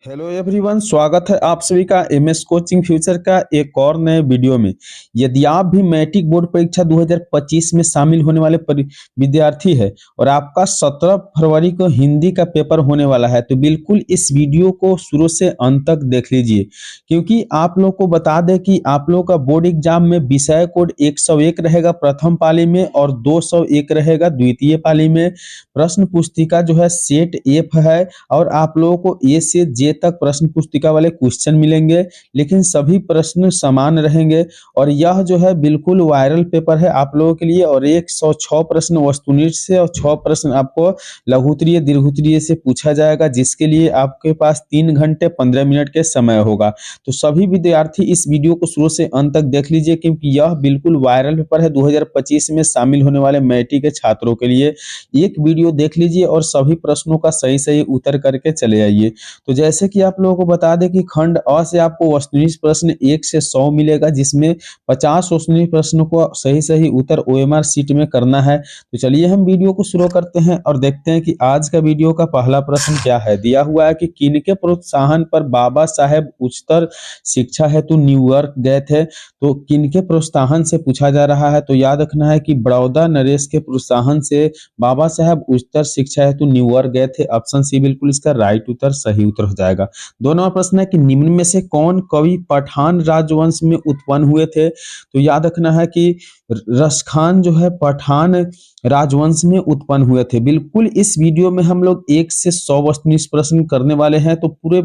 Hello everyone, स्वागत है आप सभी का एमएस कोचिंग फ्यूचर का एक और नए वीडियो में। यदि आप भी मैट्रिक बोर्ड परीक्षा 2025 में शामिल होने वाले विद्यार्थी है और आपका 17 फरवरी को हिंदी का पेपर होने वाला है, तो बिल्कुल इस वीडियो को शुरू से अंत तक देख लीजिए, क्योंकि आप लोग को बता दें कि आप लोग का बोर्ड एग्जाम में विषय कोड 101 रहेगा प्रथम पाली में और 201 रहेगा द्वितीय पाली में। प्रश्न पुस्तिका जो है सेट एफ है और आप लोगों को ए से जे तक प्रश्न पुस्तिका वाले क्वेश्चन मिलेंगे, लेकिन सभी प्रश्न समान रहेंगे। और यह जो है बिल्कुल वायरल पेपर है आप लोगों के लिए। और 106 प्रश्न वस्तुनिष्ठ से और 6 प्रश्न आपको लघुत्तरीय दीर्घोत्तरीय से पूछा जाएगा, जिसके लिए आपके पास 3 घंटे 15 मिनट के समय होगा। तो सभी विद्यार्थी इस वीडियो को शुरू से अंत तक देख लीजिए, क्योंकि यह बिल्कुल वायरल पेपर है 2025 में शामिल होने वाले मैट्रिक के छात्रों के लिए। एक वीडियो देख लीजिए और सभी प्रश्नों का सही सही उत्तर करके चले आइए। तो जैसे कि आप लोगों को बता दें कि खंड अ से आपको वस्तुनिष्ठ प्रश्न 1 से 100 मिलेगा, जिसमें 50 वस्तुनिष्ठ प्रश्नों को सही सही उत्तर ओएमआर शीट में करना है। तो चलिए हम वीडियो को शुरू करते हैं और देखते हैं कि आज का वीडियो का पहला प्रश्न क्या है। दिया हुआ है कि किनके प्रोत्साहन पर बाबा साहेब उच्चतर शिक्षा हेतु न्यूयॉर्क गए थे। तो किनके प्रोत्साहन से पूछा जा रहा है, तो याद रखना है कि बड़ौदा नरेश के प्रोत्साहन से बाबा साहेब उच्चतर शिक्षा हेतु न्यूयॉर्क गए थे। ऑप्शन सी बिल्कुल इसका राइट उत्तर सही उत्तर हो जाएगा। 2 नंबर प्रश्न है कि निम्न में से कौन कवि पठान राजवंश में उत्पन्न हुए थे। तो याद रखना है कि रसखान जो है पठान राजवंश में उत्पन्न हुए थे। बिल्कुल इस वीडियो में हम लोग 1 से 100 वस्तुनिष्ठ प्रश्न करने वाले हैं, तो पूरे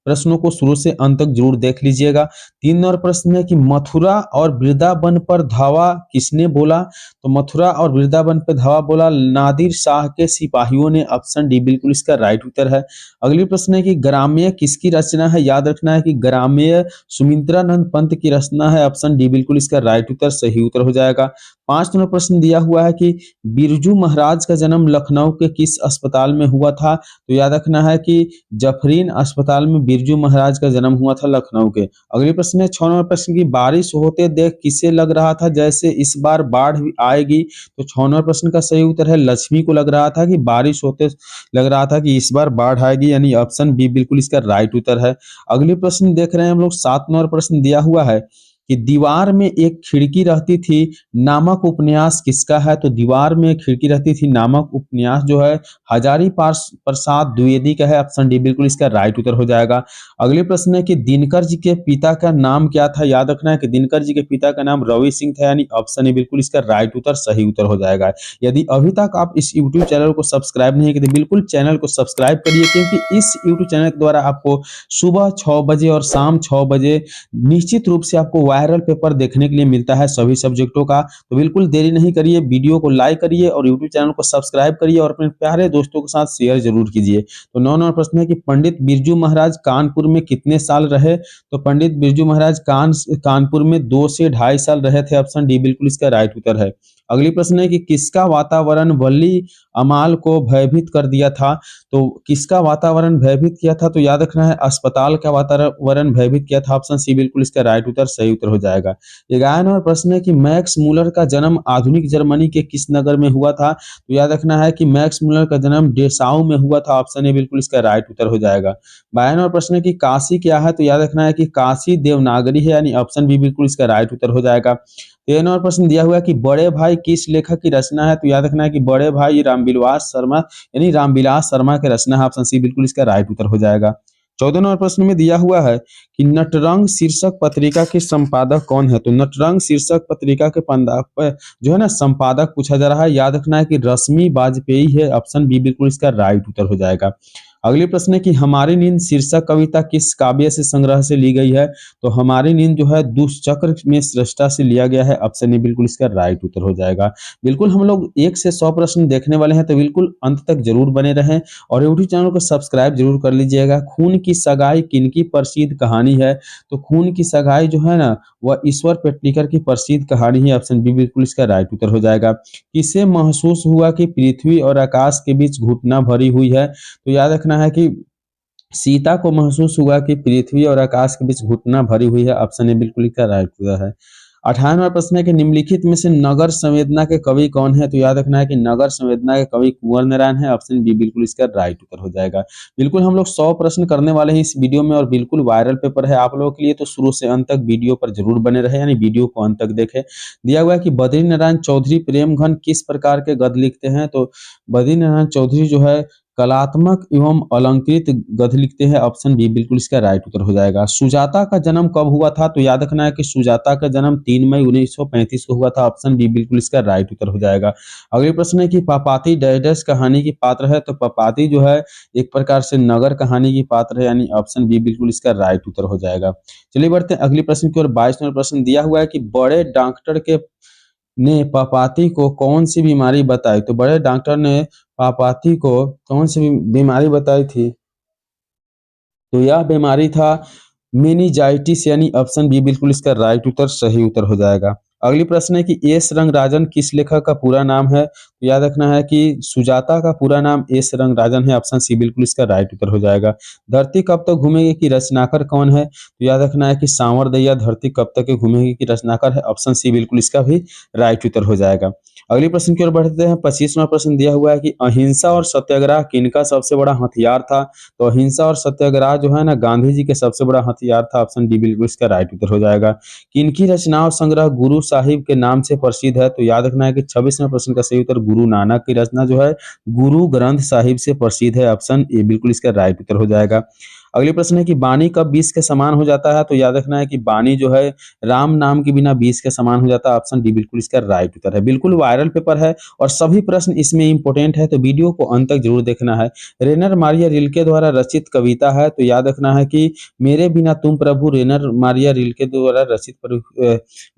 प्रश्नों को शुरू से अंत तक जरूर देख लीजिएगा। 3 नंबर प्रश्न है कि मथुरा और वृंदावन पर धावा किसने बोला। तो मथुरा और वृंदावन पर धावा बोला नादिर शाह के सिपाहियों ने। ऑप्शन डी बिल्कुल इसका राइट उत्तर है। अगली प्रश्न है कि ग्राम्य किसकी रचना है। याद रखना है कि ग्राम्य सुमित्रानंद पंत की रचना है। ऑप्शन डी बिल्कुल इसका राइट उत्तर सही उत्तर हो जाएगा। 5 नंबर प्रश्न दिया हुआ है कि बिरजू महाराज का जन्म लखनऊ के किस अस्पताल में हुआ था। तो याद रखना है कि जफरीन अस्पताल में बिरजू महाराज का जन्म हुआ था लखनऊ के। अगले प्रश्न है 6 नंबर प्रश्न की बारिश होते देख किसे लग रहा था जैसे इस बार बाढ़ आएगी। तो 6 नंबर प्रश्न का सही उत्तर है लक्ष्मी को लग रहा था कि बारिश होते लग रहा था कि इस बार बाढ़ आएगी, यानी ऑप्शन बी बिल्कुल इसका राइट उत्तर है। अगले प्रश्न देख रहे हैं हम लोग 7 नंबर प्रश्न दिया हुआ है कि दीवार में एक खिड़की रहती थी नामक उपन्यास किसका है। तो दीवार में एक खिड़की रहती थी नामक उपन्यास जो है हजारी प्रसाद द्विवेदी का है। ऑप्शन डी बिल्कुल इसका राइट उत्तर हो जाएगा। अगले प्रश्न है कि दिनकर जी के पिता का नाम क्या था। याद रखना है कि दिनकर जी के पिता का नाम रवि सिंह था, यानी ऑप्शन ए बिल्कुल इसका राइट उत्तर सही उत्तर हो जाएगा। यदि अभी तक आप इस यूट्यूब चैनल को सब्सक्राइब नहीं किए, बिल्कुल चैनल को सब्सक्राइब करिए, क्योंकि इस यूट्यूब चैनल के द्वारा आपको सुबह 6 बजे और शाम 6 बजे निश्चित रूप से आपको वायरल पेपर देखने के लिए मिलता है सभी सब्जेक्टों का। तो बिल्कुल देरी नहीं करिए, वीडियो को लाइक करिए और यूट्यूब चैनल को सब्सक्राइब करिए और अपने प्यारे दोस्तों के साथ शेयर जरूर कीजिए। तो 9 नंबर प्रश्न है कि पंडित बिरजू महाराज कानपुर में कितने साल रहे। तो पंडित बिरजू महाराज कानपुर में 2 से 2.5 साल रहे थे। ऑप्शन डी बिल्कुल इसका राइट उत्तर है। अगली प्रश्न है कि किसका वातावरण वल्ली अमाल को भयभीत कर दिया था। तो किसका वातावरण भयभीत किया था। तो याद रखना है अस्पताल का वातावरण भयभीत किया था। ऑप्शन सी बिल्कुल इसका राइट उत्तर सही उत्तर हो जाएगा। 11 नंबर प्रश्न है कि मैक्स मूलर का जन्म आधुनिक जर्मनी के किस नगर में हुआ था। तो याद रखना है कि मैक्स मूलर का जन्म डेसाउ में हुआ था। ऑप्शन ए बिल्कुल इसका राइट उत्तर हो जाएगा। 22 नंबर प्रश्न है कि काशी क्या है। तो याद रखना है कि काशी देवनागरी है, यानी ऑप्शन बी बिल्कुल इसका राइट उत्तर हो जाएगा। 13 नंबर प्रश्न दिया हुआ है कि बड़े भाई किस लेखक की रचना है। तो याद रखना है कि बड़े भाई रामविलास शर्मा, यानी रामविलास शर्मा की रचना है। ऑप्शन सी बिल्कुल इसका राइट उत्तर हो जाएगा। 14 नंबर प्रश्न में दिया हुआ है कि नटरंग शीर्षक पत्रिका के संपादक कौन है। तो नटरंग शीर्षक पत्रिका के जो है ना संपादक पूछा जा रहा है। याद रखना है कि रश्मि वाजपेयी है। ऑप्शन बी बिल्कुल इसका राइट उत्तर हो जाएगा। अगली प्रश्न है कि हमारी नींद शीर्षक कविता किस काव्य से संग्रह से ली गई है। तो हमारी नींद जो है दुष्चक्र में श्रेष्ठा से लिया गया है। ऑप्शन ए बिल्कुल इसका राइट उत्तर हो जाएगा। बिल्कुल हम लोग 1 से 100 प्रश्न देखने वाले हैं, तो बिल्कुल अंत तक जरूर बने रहें और यूट्यूब चैनल को सब्सक्राइब जरूर कर लीजिएगा। खून की सगाई किनकी प्रसिद्ध कहानी है। तो खून की सगाई जो है ना वह ईश्वर पेटलिकर की प्रसिद्ध कहानी है। ऑप्शन बी बिल्कुल इसका राइट उत्तर हो जाएगा। किसे महसूस हुआ कि पृथ्वी और आकाश के बीच घुटना भरी हुई है। तो याद रखना है कि सीता को महसूस हुआ कि पृथ्वी और आकाश के बीच घुटना भरी हुई है। ऑप्शन ए बिल्कुल इसका राइट उत्तर है। 98वां प्रश्न है कि निम्नलिखित में से नगर संवेदना के कवि कौन है? तो याद रखना है कि नगर संवेदना के कवि कुंवर नारायण है। ऑप्शन बी बिल्कुल इसका राइट उत्तर हो जाएगा। बिल्कुल हम लोग 100 प्रश्न करने वाले हैं इस वीडियो में और बिल्कुल वायरल पेपर है आप लोगों के लिए, तो शुरू से अंत तक वीडियो पर जरूर बने रहे, यानी वीडियो को अंत तक देखें। दिया हुआ है कि बद्री नारायण चौधरी प्रेमघन किस प्रकार के गद्य लिखते हैं? तो बद्री नारायण चौधरी जो है कलात्मक एवं अलंकृत गद्य लिखते हैं। ऑप्शन बी बिल्कुल इसका राइट उत्तर हो जाएगा। सुजाता का जन्म कब हुआ था? तो याद रखना है कि सुजाता का जन्म 3 मई 1935 को हुआ था। ऑप्शन बी बिल्कुल इसका राइट उत्तर हो जाएगा। अगले प्रश्न है कि पापाती डैश डैश कहानी की पात्र है? तो पापाती जो है एक प्रकार से नगर कहानी की पात्र है, यानी ऑप्शन बी बिल्कुल इसका राइट उत्तर हो जाएगा। चलिए बढ़ते हैं अगले प्रश्न की ओर। 22 नंबर प्रश्न दिया हुआ है कि बड़े डॉक्टर के ने पापाती को कौन सी बीमारी बताई? तो बड़े डॉक्टर ने पापाती को कौन सी बीमारी बताई थी? तो यह बीमारी था मेनिंजाइटिस, यानी ऑप्शन बी बिल्कुल इसका राइट उत्तर सही उत्तर हो जाएगा। अगली प्रश्न है कि एस रंगराजन किस लेखक का पूरा नाम है? तो याद रखना है कि सुजाता का पूरा नाम एस रंगराजन है। ऑप्शन सी बिल्कुल इसका राइट उत्तर हो जाएगा। धरती कब तक घूमेगी की रचनाकर कौन है? तो याद रखना है कि सांवरदैया धरती कब तक घूमेगी की रचनाकर है। ऑप्शन सी बिल्कुल इसका भी राइट उत्तर हो जाएगा। अगले प्रश्न की ओर बढ़ते हैं। 25वां प्रश्न दिया हुआ है कि अहिंसा और सत्याग्रह किनका सबसे बड़ा हथियार था? तो अहिंसा और सत्याग्रह जो है ना गांधी जी के सबसे बड़ा हथियार था। ऑप्शन डी बिल्कुल इसका राइट उत्तर हो जाएगा। किनकी रचनाओं संग्रह गुरु साहिब के नाम से प्रसिद्ध है? तो याद रखना है कि 26वें प्रश्न का सही उत्तर गुरु नानक की रचना जो है गुरु ग्रंथ साहिब से प्रसिद्ध है। ऑप्शन ए बिल्कुल इसका राइट उत्तर हो जाएगा। अगले प्रश्न है कि वाणी कब 20 के समान हो जाता है? तो याद रखना है कि वाणी जो है राम नाम के बिना 20 के समान हो जाता है। ऑप्शन डी बिल्कुल इसका राइट उत्तर है। बिल्कुल वायरल पेपर है और सभी प्रश्न इसमें इंपॉर्टेंट है, तो वीडियो को अंत तक जरूर देखना है। रेनर मारिया रिल्के द्वारा रचित कविता है? तो याद रखना है कि मेरे बिना तुम प्रभु रेनर मारिया रिल्के द्वारा रचित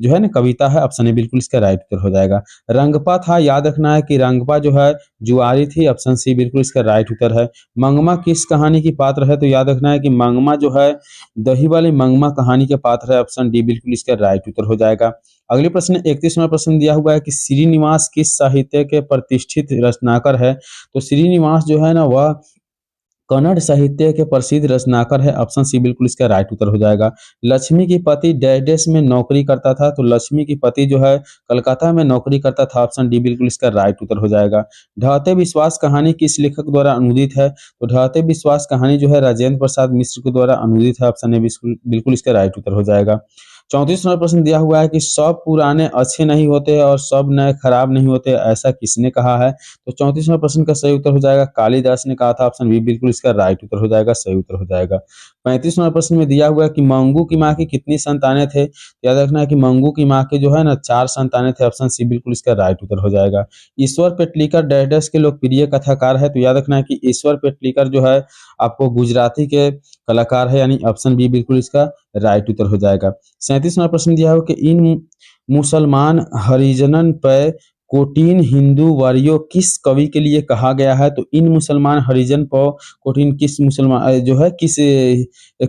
जो है ना कविता है। ऑप्शन ए बिल्कुल इसका राइट उत्तर हो जाएगा। रंगपा था? याद रखना है कि रंगपा जो है जुआरी थी। ऑप्शन सी बिल्कुल इसका राइट उत्तर है। मंगमा किस कहानी की पात्र है? तो याद रखना है कि मंगमा जो है दही वाली मंगमा कहानी के पात्र है। ऑप्शन डी बिल्कुल इसका राइट उत्तर हो जाएगा। अगले प्रश्न 31वां प्रश्न दिया हुआ है कि श्रीनिवास किस साहित्य के प्रतिष्ठित रचनाकर है? तो श्रीनिवास जो है ना वह कन्नड़ साहित्य के प्रसिद्ध रचनाकर है। ऑप्शन सी बिल्कुल इसका राइट उत्तर हो जाएगा। लक्ष्मी की पति डैश डैश में नौकरी करता था? तो लक्ष्मी की पति जो है कलकत्ता में नौकरी करता था। ऑप्शन डी बिल्कुल इसका राइट उत्तर हो जाएगा। ढहते विश्वास कहानी किस लेखक द्वारा अनुदित है? तो ढहते विश्वास कहानी जो है राजेंद्र प्रसाद मिश्र के द्वारा अनुदित है। ऑप्शन ए बिल्कुल इसका राइट उत्तर हो जाएगा। 34वां प्रश्न दिया हुआ है कि सब पुराने अच्छे नहीं होते और सब नए खराब नहीं होते, ऐसा किसने कहा है? तो 34वां प्रश्न का सही उत्तर हो जाएगा कालिदास ने कहा था। ऑप्शन बी बिल्कुल इसका राइट उत्तर हो जाएगा, सही उत्तर हो जाएगा। 35वां प्रश्न में दिया हुआ है कि मंगू की माँ की कितनी संतानें थे? याद रखना है कि मंगू की माँ के जो है ना 4 संतानें थे। ऑप्शन सी बिल्कुल इसका राइट उत्तर हो जाएगा। ईश्वर पेटलीकर डैश डैश के लोकप्रिय कथाकार है? तो याद रखना है कि ईश्वर पेटलीकर जो है आपको गुजराती के कलाकार है, यानी ऑप्शन बी बिल्कुल इसका राइट उत्तर हो जाएगा। 37वां प्रश्न दिया है कि इन मुसलमान हरिजनन पे कोटीन हिंदू वारियो किस कवि के लिए कहा गया है? तो इन मुसलमान हरिजन पर कोटीन किस मुसलमान जो है किस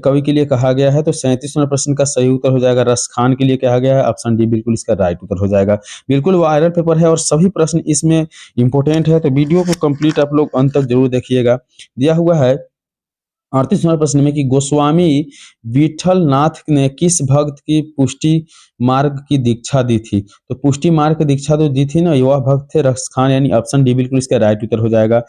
कवि के लिए कहा गया है? तो 37वां प्रश्न का सही उत्तर हो जाएगा रस खान के लिए कहा गया है। ऑप्शन डी बिल्कुल इसका राइट उत्तर हो जाएगा। बिल्कुल वायरल पेपर है और सभी प्रश्न इसमें इंपॉर्टेंट है, तो वीडियो को कंप्लीट आप लोग अंत तक जरूर देखिएगा। दिया हुआ है 38वां प्रश्न में कि गोस्वामी विठल नाथ ने किस भक्त की पुष्टि मार्ग की दीक्षा दी थी? तो पुष्टि मार्ग की दीक्षा तो दी थी ना, वह भक्त थे रस खान, यानी ऑप्शन डी बिल्कुल इसका राइट उत्तर हो जाएगा।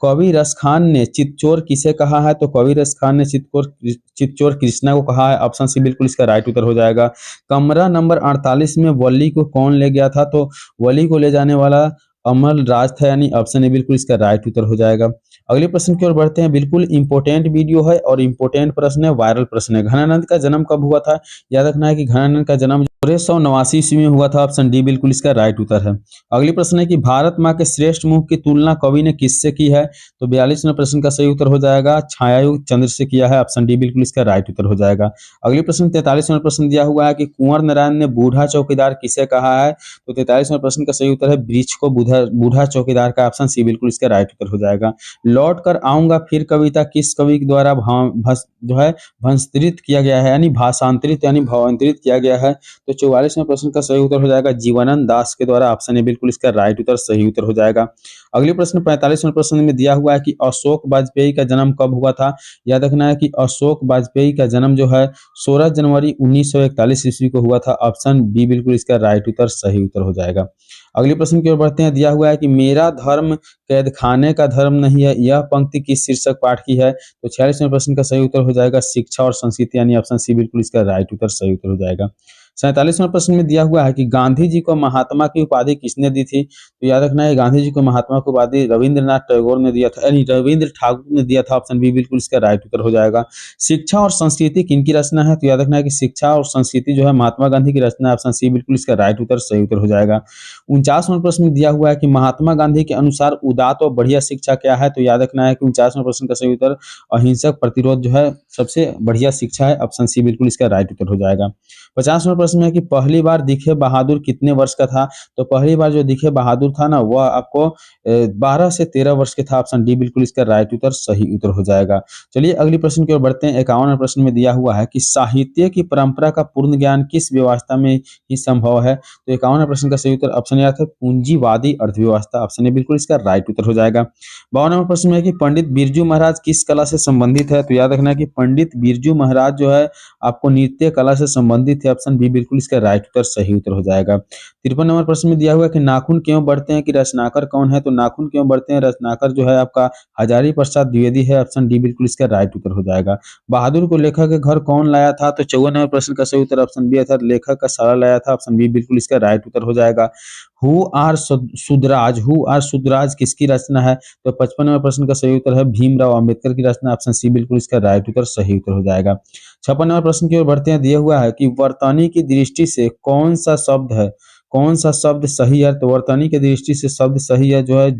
कवि रस खान ने चित्तचोर किसे कहा है? तो कवि रस खान ने चित्तचोर कृष्णा को कहा है। ऑप्शन सी बिल्कुल इसका राइट उत्तर हो जाएगा। कमरा नंबर 48 में वली को कौन ले गया था? तो वली को ले जाने वाला अमल राज था, यानी ऑप्शन ए बिल्कुल इसका राइट उत्तर हो जाएगा। अगले प्रश्न की ओर बढ़ते हैं। बिल्कुल इंपॉर्टेंट वीडियो है और इंपॉर्टेंट प्रश्न है, वायरल प्रश्न है। घनानंद का जन्म कब हुआ था? याद रखना है कि घनानंद का जन्म 1689 ईस्वी में हुआ था। ऑप्शन डी बिल्कुल इसका राइट उत्तर है। अगले प्रश्न है कि भारत माँ के श्रेष्ठ मुख की तुलना कवि ने किससे की है? तो 42वें प्रश्न का सही उत्तर हो जाएगा छायायुक्त चंद्र से किया है। ऑप्शन डी बिल्कुल इसका राइट उत्तर हो जाएगा। अगले प्रश्न 43वां प्रश्न दिया हुआ है कि कुंवर नारायण ने बूढ़ा चौकीदार किसे कहा है? तो 43वें प्रश्न का सही उत्तर है वृक्ष को बूढ़ा चौकीदार का। ऑप्शन सी बिल्कुल इसका राइट उत्तर हो जाएगा। लौट कर आऊंगा फिर कविता किस कवि के द्वारा जो है भंसकृत किया गया है, यानी भाषांतरित यानी भावांतरित किया गया है? तो तो 44वें प्रश्न का सही उत्तर हो जाएगा जीवनानंद दास के द्वारा। ऑप्शन ए बिल्कुल इसका राइट उत्तर, सही उत्तर हो जाएगा। अगले प्रश्न 45वें प्रश्न में दिया हुआ है कि अशोक वाजपेयी का जन्म कब हुआ था। याद रखना है कि अशोक वाजपेयी का जन्म जो है 16 जनवरी 1941 ईस्वी को हुआ था। ऑप्शन बी बिल्कुल इसका राइट उत्तर, सही उत्तर हो जाएगा। अगले प्रश्न की ओर बढ़ते हैं। दिया हुआ है कि मेरा धर्म कैद खाने का धर्म नहीं है, यह पंक्ति किस शीर्षक पाठ की है। तो 46वें प्रश्न का सही उत्तर हो जाएगा शिक्षा और संस्कृति, यानी ऑप्शन सी बिल्कुल इसका राइट उत्तर, सही उत्तर हो जाएगा। 47वें प्रश्न में दिया हुआ है कि गांधी जी को महात्मा की उपाधि किसने दी थी। तो याद रखना है गांधी जी को महात्मा की उपाधि रविंद्रनाथ टैगोर ने दिया था, यानी रविंद्र ठाकुर ने दिया था। ऑप्शन बी बिल्कुल इसका राइट उत्तर हो जाएगा। शिक्षा और संस्कृति किनकी रचना है। तो याद रखना है कि शिक्षा और संस्कृति जो है महात्मा गांधी की रचना है। ऑप्शन सी बिल्कुल इसका राइट उत्तर, सही उत्तर हो जाएगा। 49वां प्रश्न में दिया हुआ है कि महात्मा गांधी के अनुसार उदात्त और बढ़िया शिक्षा क्या है। तो याद रखना है कि 49वें प्रश्न का सही उत्तर अहिंसक प्रतिरोध जो है सबसे बढ़िया शिक्षा है। ऑप्शन सी बिल्कुल इसका राइट उत्तर हो जाएगा। 50वां प्रश्न में है कि पहली बार दिखे बहादुर कितने वर्ष का था। तो पहली बार जो दिखे बहादुर था ना, वह आपको 12 से 13 वर्ष के था। ऑप्शन डी बिल्कुल इसका राइट उत्तर, सही उत्तर हो जाएगा। चलिए अगले प्रश्न की ओर बढ़ते हैं। 51वें प्रश्न में दिया हुआ है कि साहित्य की परंपरा का पूर्ण ज्ञान किस व्यवस्था में ही संभव है। तो 51वें प्रश्न का सही उत्तर ऑप्शन ए है पूंजीवादी अर्थव्यवस्था। ऑप्शन ए बिल्कुल इसका राइट उत्तर हो जाएगा। 52वें प्रश्न में है कि पंडित बिरजू महाराज किस कला से संबंधित है। तो याद रखना है कि पंडित बिरजू महाराज जो है आपको नृत्य कला से संबंधित है। ऑप्शन बी बिल्कुल इसका राइट उत्तर, सही उत्तर हो जाएगा। 53 नंबर प्रश्न में दिया हुआ है कि नाखून क्यों बढ़ते हैं कि रचनाकर कौन है। तो नाखून क्यों बढ़ते हैं, रचनाकर जो है आपका हजारी प्रसाद द्विवेदी है। ऑप्शन डी बिल्कुल इसका राइट उत्तर हो जाएगा। बहादुर को लेखक के घर कौन लाया था। तो 54 नंबर प्रश्न का सही उत्तर ऑप्शन बी अर्थात लेखक का साला लाया था। ऑप्शन बी बिल्कुल इसका राइट उत्तर हो जाएगा। हु आर सुदराज किसकी रचना है। तो 55 नंबर प्रश्न का सही उत्तर है भीमराव अंबेडकर की रचना। ऑप्शन सी बिल्कुल इसका राइट उत्तर, सही उत्तर हो जाएगा। 56 नंबर प्रश्न की ओर बढ़ते हैं। दिया हुआ है कि वर्तनी की दृष्टि से कौन सा शब्द है, कौन सा शब्द सही है। तो वर्तनी की दृष्टि से शब्द सही है जो है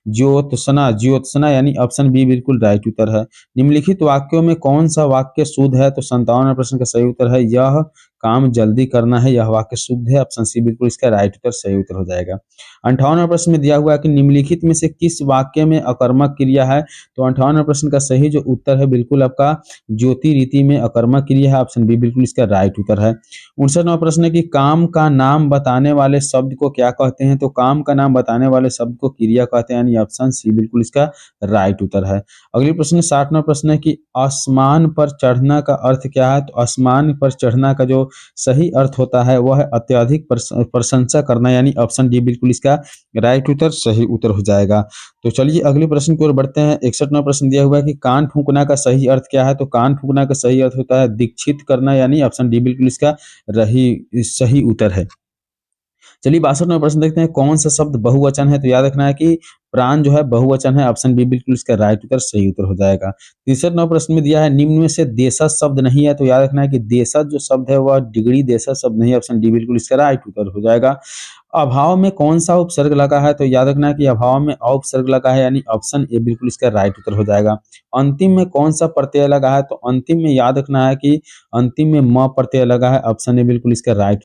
ज्योत्सना, यानी ऑप्शन बी बिल्कुल राइट उत्तर है। निम्नलिखित वाक्यों में कौन सा वाक्य शुद्ध है। तो 57 प्रश्न का सही उत्तर है यह काम जल्दी करना है, यह वाक्य शुद्ध है। ऑप्शन सी बिल्कुल इसका राइट उत्तर, सही उत्तर हो जाएगा। 58वां प्रश्न में दिया हुआ है कि निम्नलिखित में से किस वाक्य में अकर्मक क्रिया है। तो 58वां प्रश्न का सही जो उत्तर है बिल्कुल आपका ज्योति रीति में अकर्मक क्रिया है। ऑप्शन बी बिल्कुल इसका राइट उत्तर है। 59वां प्रश्न है कि काम का नाम बताने वाले शब्द को क्या कहते हैं। तो काम का नाम बताने वाले शब्द को क्रिया कहते हैं, यानी ऑप्शन सी बिल्कुल इसका राइट उत्तर है। अगले प्रश्न 60वां प्रश्न है कि आसमान पर चढ़ना का अर्थ क्या है। तो आसमान पर चढ़ना का जो सही अर्थ होता है वह है अत्यधिक प्रशंसा करना, यानी ऑप्शन डी बिल्कुल इसका राइट उत्तर, सही उत्तर हो जाएगा। तो चलिए अगले प्रश्न की ओर बढ़ते हैं। 61वां प्रश्न दिया हुआ है कि कान फूंकना का सही अर्थ क्या है। तो कान फूंकना का सही अर्थ होता है दीक्षित करना, यानी ऑप्शन डी बिल्कुल इसका सही उत्तर है। चलिए 62वां प्रश्न देखते हैं। कौन सा शब्द बहुवचन है। तो याद रखना है कि प्राण जो है बहुवचन है। ऑप्शन बी बिल्कुल इसका राइट उत्तर, सही उत्तर हो जाएगा। 63वां प्रश्न में दिया है निम्न में से देशज शब्द नहीं है। तो याद रखना है कि देशज जो शब्द है वह डिग्री देशज शब्द नहीं है। ऑप्शन डी बिल्कुल इसका राइट उत्तर हो जाएगा। अभाव में कौन सा उपसर्ग लगा है। तो याद रखना है कि अभाव में अ उपसर्ग लगा है, यानी ऑप्शन ए बिल्कुल इसका राइट उत्तर हो जाएगा। अंतिम में कौन सा प्रत्यय लगा है। तो अंतिम में याद रखना है कि अंतिम में म प्रत्यय लगा है। ऑप्शन ए बिल्कुल इसका राइट